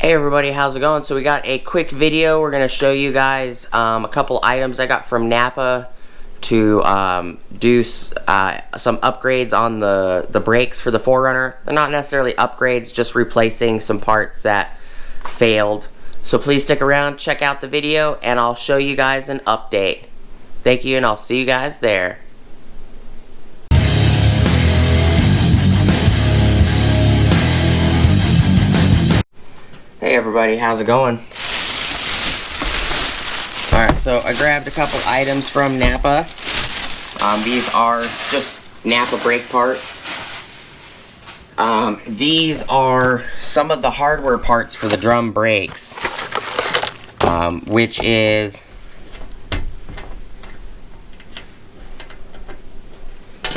Hey everybody, how's it going? So we got a quick video. We're going to show you guys a couple items I got from Napa to do some upgrades on the brakes for the 4Runner. They're not necessarily upgrades, just replacing some parts that failed. So please stick around, check out the video, and I'll show you guys an update. Thank you, and I'll see you guys there. Hey everybody, how's it going? Alright, so I grabbed a couple items from Napa. These are just Napa brake parts. These are some of the hardware parts for the drum brakes. Which is...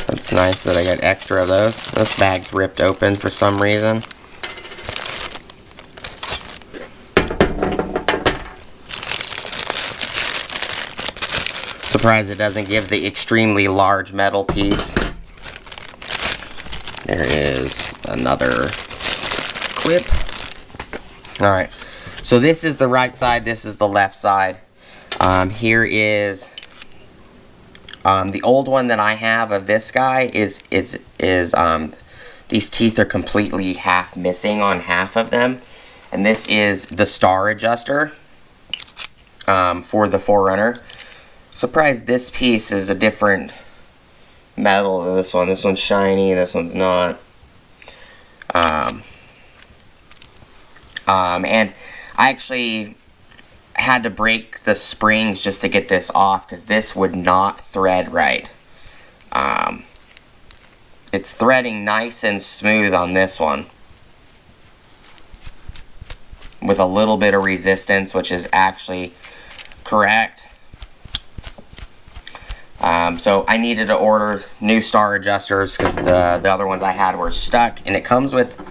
That's nice that I got extra of those. This bag's ripped open for some reason. Surprised it doesn't give the extremely large metal piece. There is another clip. Alright, so this is the right side, this is the left side. Here is the old one that I have of this guy is these teeth are completely half missing on half of them. And this is the star adjuster for the 4Runner. Surprised this piece is a different metal than this one. This one's shiny, this one's not. And I actually had to break the springs just to get this off because this would not thread right. It's threading nice and smooth on this one with a little bit of resistance, which is actually correct. So I needed to order new star adjusters because the other ones I had were stuck, and it comes with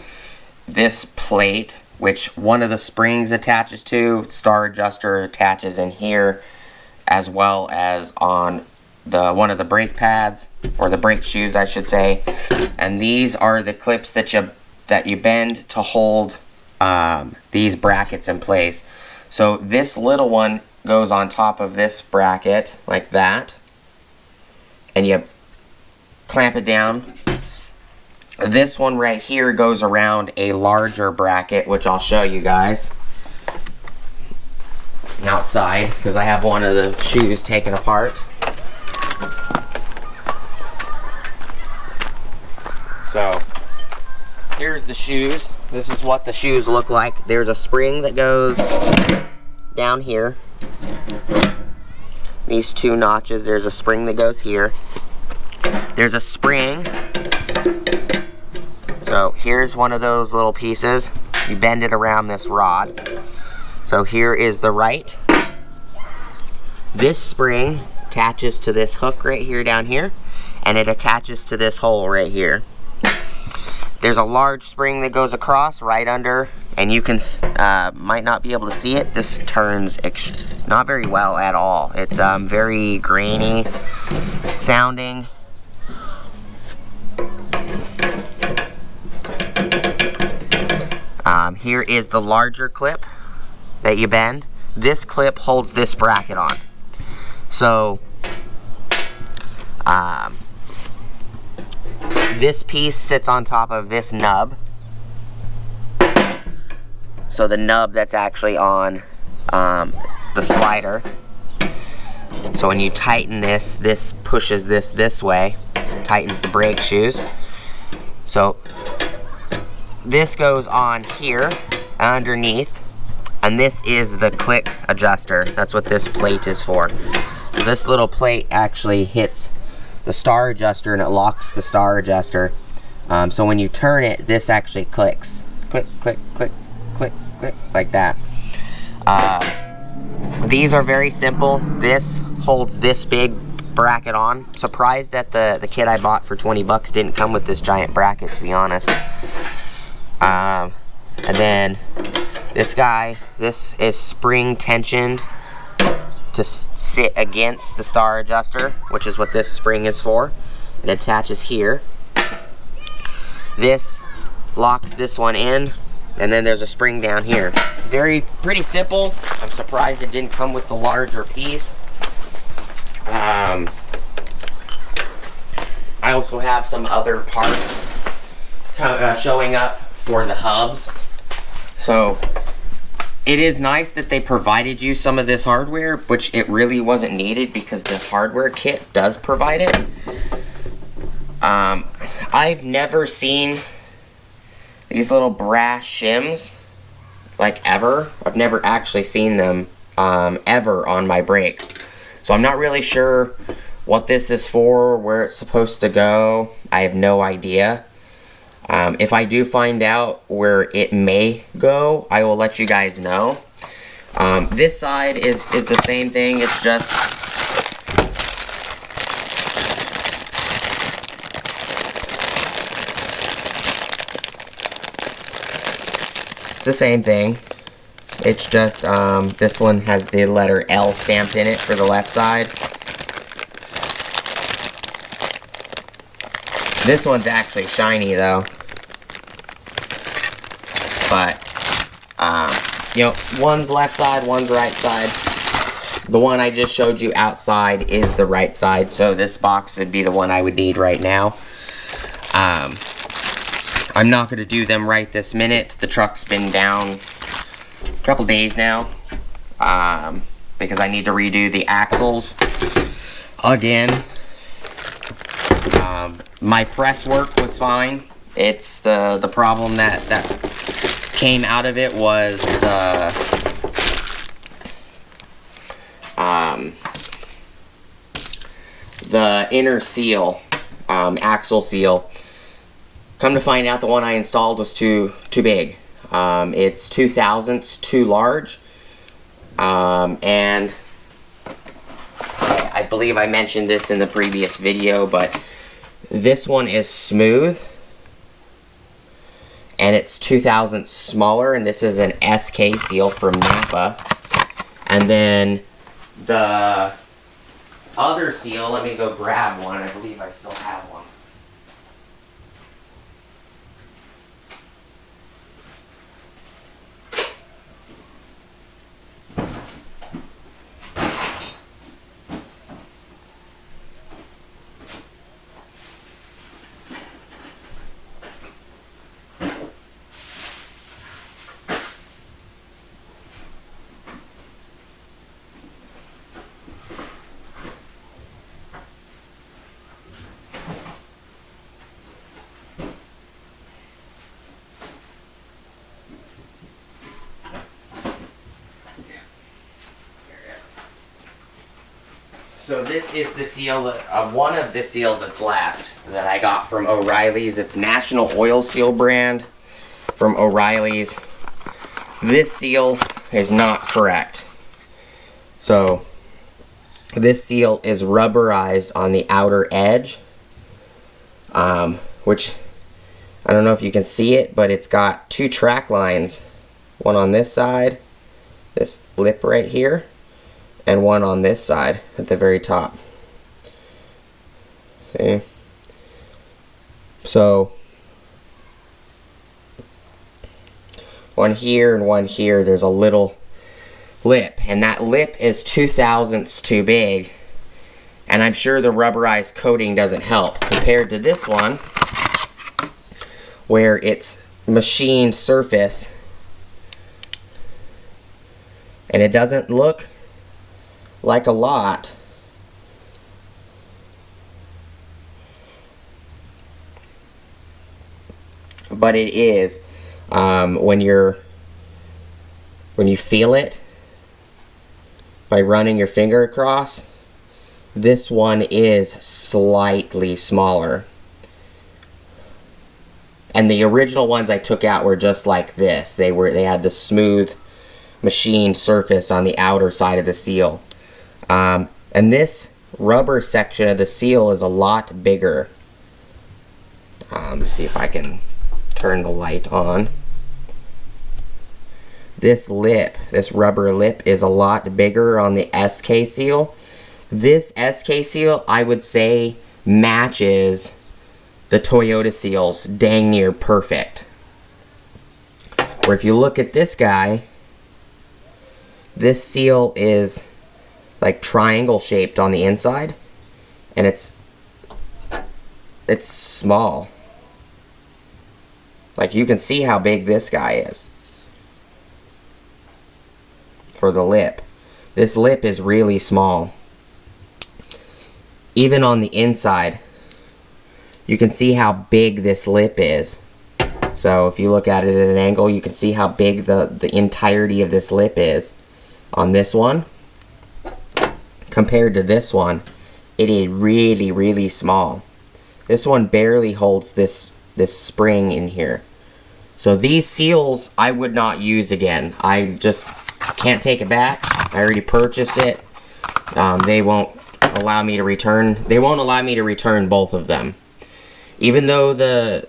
this plate, which one of the springs attaches to. Star adjuster attaches in here, as well as on one of the brake pads, or the brake shoes I should say. And these are the clips that you bend to hold these brackets in place. So this little one goes on top of this bracket like that, and you clamp it down. This one right here goes around a larger bracket, which I'll show you guys outside because I have one of the shoes taken apart. So here's the shoes. This is what the shoes look like. There's a spring that goes down here. These two notches, there's a spring that goes here. There's a spring. So here's one of those little pieces. You bend it around this rod. So here is the right. This spring attaches to this hook right here down here, and it attaches to this hole right here. There's a large spring that goes across right under, and you can might not be able to see it. This turns not very well at all. It's very grainy sounding. Here is the larger clip that you bend. This clip holds this bracket on. So this piece sits on top of this nub. So the nub that's actually on the slider. So when you tighten this, this pushes this way, tightens the brake shoes. So this goes on here underneath, and this is the click adjuster. That's what this plate is for. So this little plate actually hits the star adjuster and it locks the star adjuster. So when you turn it, this actually clicks. Click, click, click, click, click, like that. These are very simple. This holds this big bracket on. Surprised that the kit I bought for 20 bucks didn't come with this giant bracket, to be honest. And then this guy, this is spring tensioned to sit against the star adjuster, which is what this spring is for. It attaches here. This locks this one in, and then there's a spring down here. Pretty simple. I'm surprised it didn't come with the larger piece. I also have some other parts showing up for the hubs. So it is nice that they provided you some of this hardware, which it really wasn't needed because the hardware kit does provide it. I've never seen these little brass shims, like, ever. I've never actually seen them ever on my brakes. So I'm not really sure what this is for, where it's supposed to go. I have no idea. If I do find out where it may go, I will let you guys know. This side is the same thing. It's just the same thing. It's just this one has the letter L stamped in it for the left side. This one's actually shiny though. But you know, one's left side, one's right side. The one I just showed you outside is the right side, so this box would be the one I would need right now. I'm not going to do them right this minute. The truck's been down a couple days now, because I need to redo the axles again. My press work was fine. It's the problem that came out of it was the inner seal, axle seal. Come to find out, the one I installed was too big. It's 2/1000 too large, and I believe I mentioned this in the previous video, but this one is smooth, and it's 2/1000 smaller, and this is an SK seal from Napa. And then the other seal, let me go grab one. I believe I still have one. So this is the seal, one of the seals that's left that I got from O'Reilly's. It's National Oil Seal brand from O'Reilly's. This seal is not correct. So this seal is rubberized on the outer edge, which I don't know if you can see it, but it's got two track lines. One on this side, this lip right here, and one on this side at the very top. See? So one here and one here, there's a little lip, and that lip is 2/1000 too big, and I'm sure the rubberized coating doesn't help compared to this one where it's machined surface, and it doesn't look like a lot, but it is. When you feel it by running your finger across, this one is slightly smaller, and the original ones I took out were just like this. They had the smooth machined surface on the outer side of the seal. And this rubber section of the seal is a lot bigger. Let's see if I can turn the light on. This lip, this rubber lip, is a lot bigger on the SK seal. This SK seal, I would say, matches the Toyota seals dang near perfect. Or if you look at this guy, this seal is like triangle shaped on the inside, and it's small. Like, you can see how big this guy is for the lip. This lip is really small. Even on the inside, you can see how big this lip is. So if you look at it at an angle, you can see how big the entirety of this lip is. On this one, compared to this one, it is really, really small. This one barely holds this spring in here. So these seals I would not use again. I just can't take it back. I already purchased it. They won't allow me to return. They won't allow me to return both of them. Even though the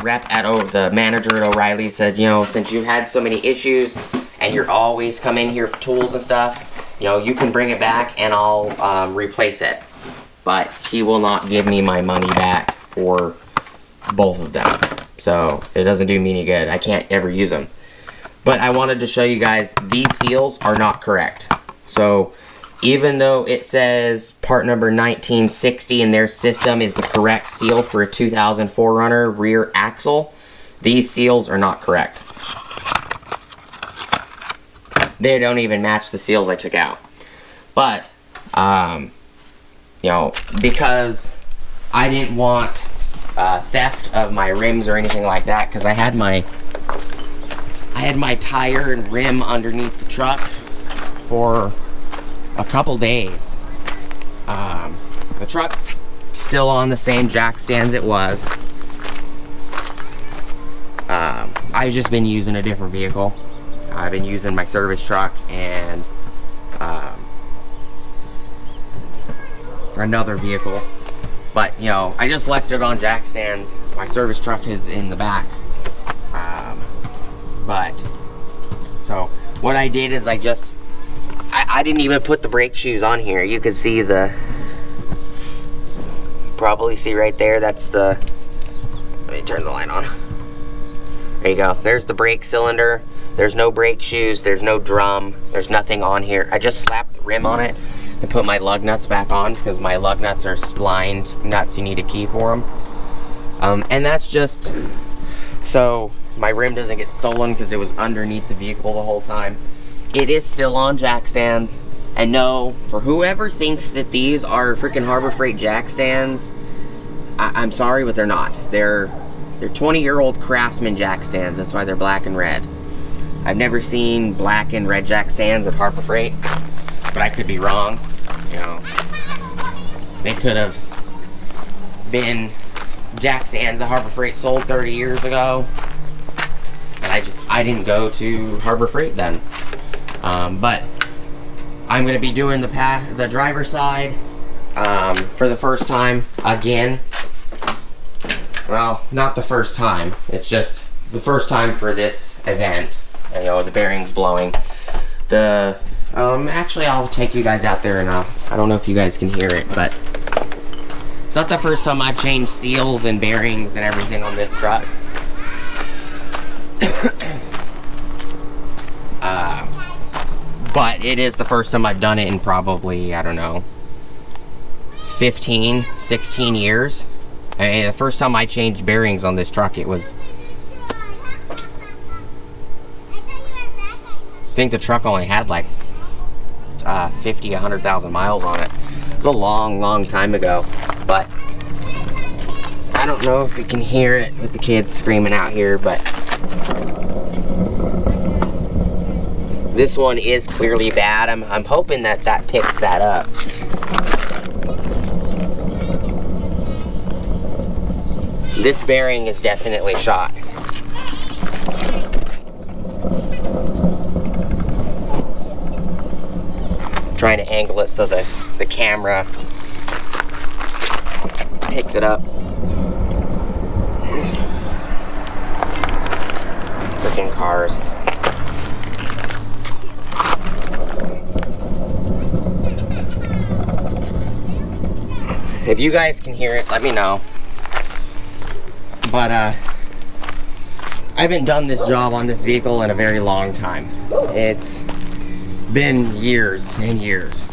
rep at the manager at O'Reilly said, you know, since you've had so many issues and you're always come in here for tools and stuff, you know, you can bring it back and I'll replace it. But he will not give me my money back for both of them. So it doesn't do me any good. I can't ever use them. But I wanted to show you guys these seals are not correct. So even though it says part number 1960 in their system is the correct seal for a 2004 Runner rear axle, these seals are not correct. They don't even match the seals I took out. But, you know, because I didn't want theft of my rims or anything like that, because I had my tire and rim underneath the truck for a couple days. The truck still on the same jack stands it was. I've just been using a different vehicle. I've been using my service truck and another vehicle. But, you know, I just left it on jack stands. My service truck is in the back. So what I did is I didn't even put the brake shoes on here. You can see probably see right there, that's the, let me turn the light on. There you go. There's the brake cylinder. There's no brake shoes. There's no drum. There's nothing on here. I just slapped the rim on it and put my lug nuts back on because my lug nuts are splined nuts. You need a key for them. And that's just so my rim doesn't get stolen because it was underneath the vehicle the whole time. It is still on jack stands. And no, for whoever thinks that these are freaking Harbor Freight jack stands, I'm sorry, but they're not. They're 20-year-old Craftsman jack stands. That's why they're black and red. I've never seen black and red jack stands at Harbor Freight, but I could be wrong. You know, they could have been jack stands that Harbor Freight sold 30 years ago, and I didn't go to Harbor Freight then. But I'm going to be doing the driver's side for the first time again. Well, not the first time. It's just the first time for this event. You know, the bearing's blowing. Actually, I'll take you guys out there and I don't know if you guys can hear it, but it's not the first time I've changed seals and bearings and everything on this truck. But it is the first time I've done it in probably, I don't know, 15, 16 years. I mean, the first time I changed bearings on this truck, it was, I think the truck only had like 50, 100,000 miles on it. It was a long, long time ago, but I don't know if you can hear it with the kids screaming out here, but this one is clearly bad. I'm hoping that picks that up. This bearing is definitely shot. Trying to angle it so the camera picks it up. Freaking cars. If you guys can hear it, let me know. But I I haven't done this job on this vehicle in a very long time. It's been years and years.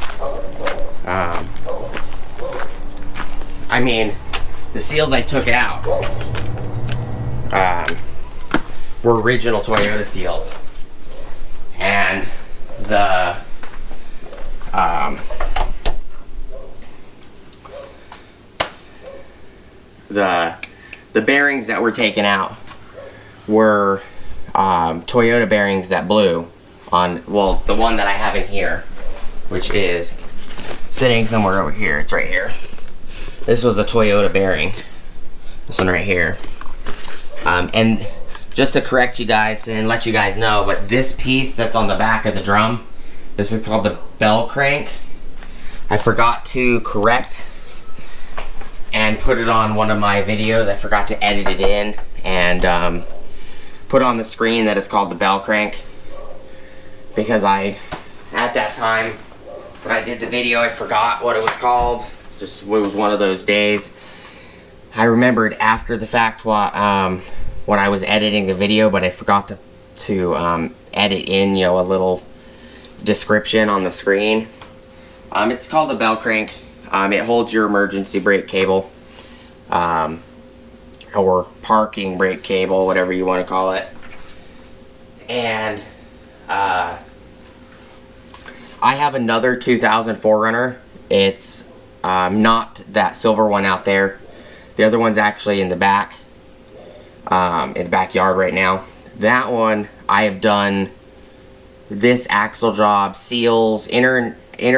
I mean, the seals I took out were original Toyota seals, and the bearings that were taken out were Toyota bearings that blew on, well, the one that I have in here, which is sitting somewhere over here. It's right here. This was a Toyota bearing. This one right here. And just to correct you guys and let you guys know, but this piece that's on the back of the drum, this is called the bell crank. I forgot to correct and put it on one of my videos. I forgot to edit it in and put on the screen that it's called the bell crank, because at that time when I did the video, I forgot what it was called. Just, it was one of those days. I remembered after the fact when I was editing the video, but I forgot to edit in, you know, a little description on the screen. It's called a bell crank. It holds your emergency brake cable, or parking brake cable, whatever you want to call it. And I have another 2000 4Runner. It's not that silver one out there. The other one's actually in the back, in the backyard right now. That one, I have done this axle job, seals, inner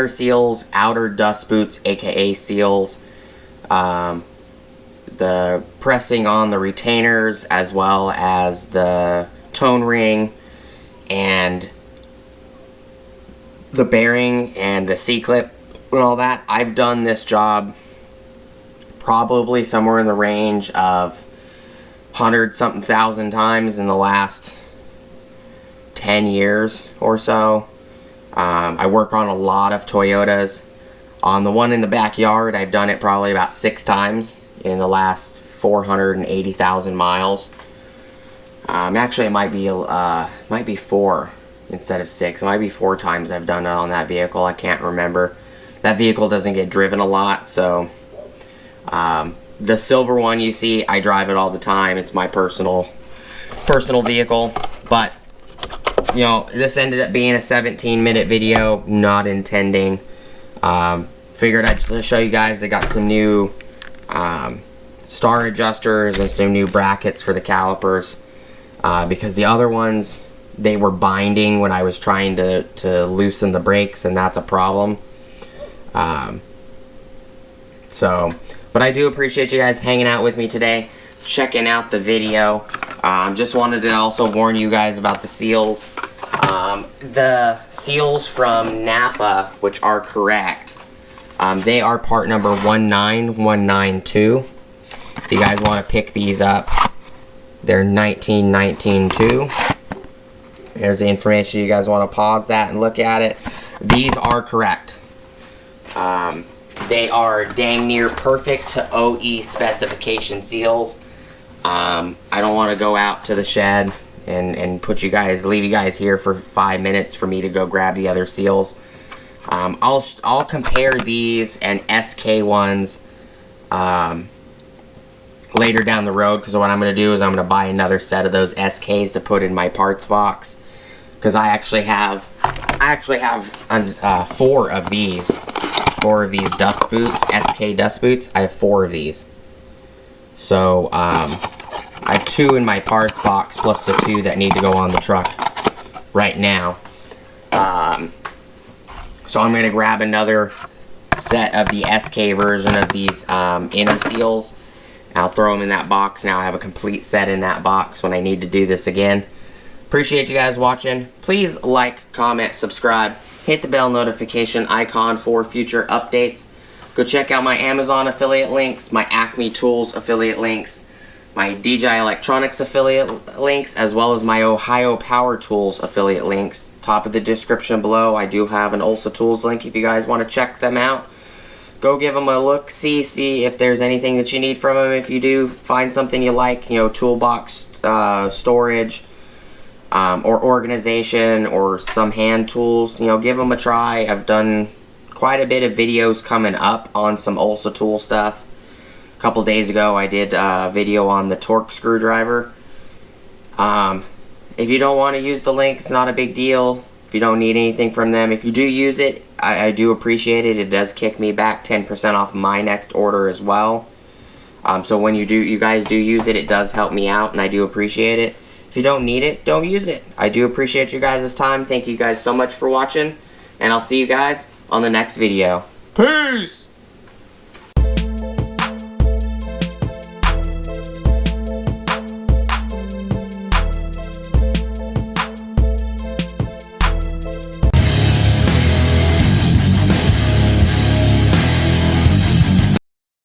seals, outer dust boots, aka seals, the pressing on the retainers, as well as the tone ring and the bearing and the C-clip and all that. I've done this job probably somewhere in the range of 100-something thousand times in the last 10 years or so. I work on a lot of Toyotas. On the one in the backyard, I've done it probably about 6 times in the last 480,000 miles. Actually, it might be 4 instead of 6. It might be 4 times I've done it on that vehicle. I can't remember. That vehicle doesn't get driven a lot, so the silver one you see, I drive it all the time. It's my personal vehicle, but you know, this ended up being a 17-minute video, not intending. Figured I'd just show you guys. They got some new star adjusters and some new brackets for the calipers, because the other ones, they were binding when I was trying to loosen the brakes, and that's a problem. But I do appreciate you guys hanging out with me today, checking out the video. Just wanted to also warn you guys about the seals. The seals from Napa, which are correct, they are part number 19192. If you guys want to pick these up, they're 19192. There's the information. You guys want to pause that and look at it. These are correct. They are dang near perfect to OE specification seals. I don't want to go out to the shed and leave you guys here for 5 minutes for me to go grab the other seals. I'll compare these and SK ones later down the road, because what I'm going to do is I'm going to buy another set of those SKs to put in my parts box, because I actually have 4 of these dust boots, SK dust boots. I have 4 of these. So I have 2 in my parts box, plus the 2 that need to go on the truck right now. So I'm going to grab another set of the SK version of these inner seals. I'll throw them in that box. Now I have a complete set in that box when I need to do this again. Appreciate you guys watching. Please like, comment, subscribe. Hit the bell notification icon for future updates. Go check out my Amazon affiliate links, my Acme Tools affiliate links, my DJI Electronics affiliate links, as well as my Ohio Power Tools affiliate links. Top of the description below, I do have an Ulsa Tools link if you guys want to check them out. Go give them a look, see if there's anything that you need from them. If you do find something you like, you know, toolbox storage, or organization, or some hand tools, you know, give them a try. I've done quite a bit of videos coming up on some Ulsa tool stuff. A couple days ago I did a video on the torque screwdriver. If you don't want to use the link, it's not a big deal. If you don't need anything from them, if you do use it, I do appreciate it. It does kick me back 10% off my next order as well. So when you guys do use it, it does help me out, and I do appreciate it. If you don't need it, don't use it. I do appreciate you guys' time. Thank you guys so much for watching, and I'll see you guys on the next video. Peace!